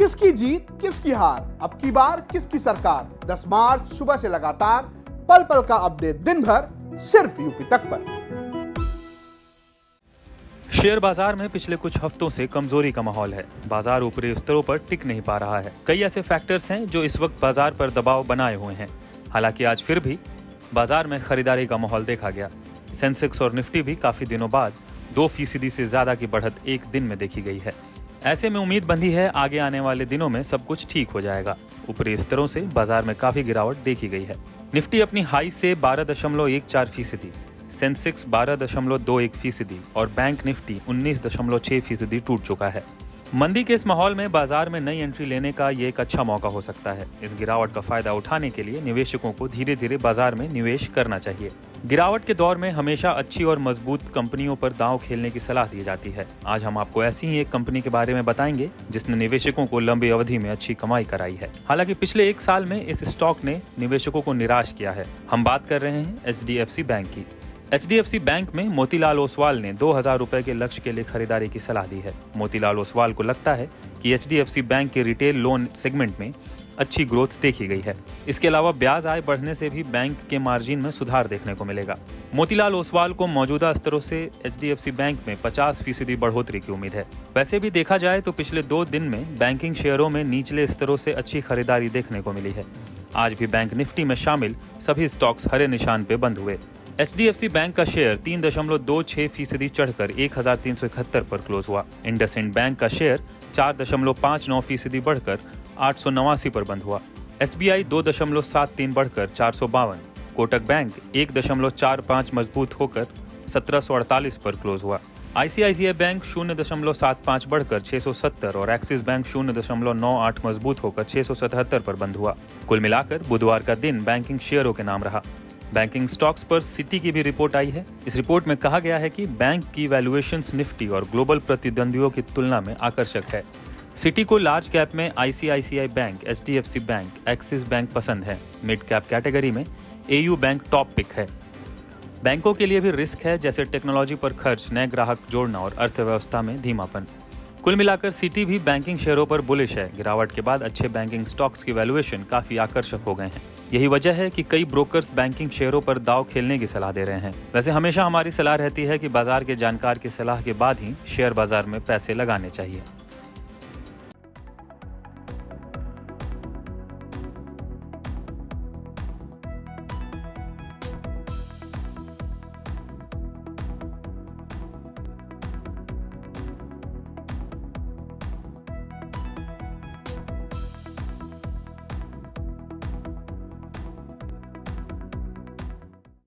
किसकी जीत किसकी हार, अब की बार किसकी सरकार। 10 मार्च सुबह से लगातार पल पल का अपडेट दिन भर सिर्फ यूपी तक पर। शेयर बाजार में पिछले कुछ हफ्तों से कमजोरी का माहौल है। बाजार ऊपरी स्तरों पर टिक नहीं पा रहा है। कई ऐसे फैक्टर्स हैं जो इस वक्त बाजार पर दबाव बनाए हुए हैं। हालांकि आज फिर भी बाजार में खरीदारी का माहौल देखा गया। सेंसेक्स और निफ्टी भी काफी दिनों बाद 2% से ज्यादा की बढ़त एक दिन में देखी गई है। ऐसे में उम्मीद बंधी है आगे आने वाले दिनों में सब कुछ ठीक हो जाएगा। ऊपरी स्तरों से बाजार में काफी गिरावट देखी गई है। निफ्टी अपनी हाई से 12.14%, सेंसेक्स 12.21% और बैंक निफ्टी 19.6% टूट चुका है। मंदी के इस माहौल में बाजार में नई एंट्री लेने का ये एक अच्छा मौका हो सकता है। इस गिरावट का फायदा उठाने के लिए निवेशकों को धीरे धीरे बाजार में निवेश करना चाहिए। गिरावट के दौर में हमेशा अच्छी और मजबूत कंपनियों पर दांव खेलने की सलाह दी जाती है। आज हम आपको ऐसी ही एक कंपनी के बारे में बताएंगे जिसने निवेशकों को लंबी अवधि में अच्छी कमाई कराई है। हालांकि पिछले एक साल में इस स्टॉक ने निवेशकों को निराश किया है। हम बात कर रहे हैं HDFC बैंक की। HDFC बैंक में मोतीलाल ओसवाल ने 2000 रुपए के लक्ष्य के लिए खरीदारी की सलाह दी है। मोतीलाल ओसवाल को लगता है कि HDFC बैंक के रिटेल लोन सेगमेंट में अच्छी ग्रोथ देखी गई है। इसके अलावा ब्याज आय बढ़ने से भी बैंक के मार्जिन में सुधार देखने को मिलेगा। मोतीलाल ओसवाल को मौजूदा स्तरों से HDFC बैंक में 50% बढ़ोतरी की उम्मीद है। वैसे भी देखा जाए तो पिछले 2 दिन में बैंकिंग शेयरों में निचले स्तरों से अच्छी खरीदारी देखने को मिली है। आज भी बैंक निफ्टी में शामिल सभी स्टॉक्स हरे निशान पे बंद हुए। HDFC बैंक का शेयर 3.26% चढ़कर 1371 पर क्लोज हुआ। इंडसइंड बैंक का शेयर 4.59% बढ़कर 889 पर बंद हुआ। SBI 2.73 बढ़कर 452, कोटक बैंक 1.45 मजबूत होकर 1748 पर क्लोज हुआ। ICICI बैंक 0.75 बढ़कर 670 और एक्सिस बैंक 0.98 मजबूत होकर 677 पर बंद हुआ। कुल मिलाकर बुधवार का दिन बैंकिंग शेयरों के नाम रहा। बैंकिंग स्टॉक्स पर सिटी की भी रिपोर्ट आई है। इस रिपोर्ट में कहा गया है कि बैंक की वैल्यूएशंस निफ्टी और ग्लोबल प्रतिद्वंदियों की तुलना में आकर्षक है। सिटी को लार्ज कैप में ICICI bank, HDFC bank, axis bank पसंद है। मिड कैप कैटेगरी में AU बैंक टॉप पिक है। बैंकों के लिए भी रिस्क है, जैसे टेक्नोलॉजी पर खर्च, नए ग्राहक जोड़ना और अर्थव्यवस्था में धीमापन। कुल मिलाकर सिटी भी बैंकिंग शेयरों पर बुलिश है। गिरावट के बाद अच्छे बैंकिंग स्टॉक्स की वैल्यूएशन काफी आकर्षक हो गए हैं। यही वजह है कि कई ब्रोकर्स बैंकिंग शेयरों पर दांव खेलने की सलाह दे रहे हैं। वैसे हमेशा हमारी सलाह रहती है कि बाजार के जानकार की सलाह के बाद ही शेयर बाजार में पैसे लगाने चाहिए।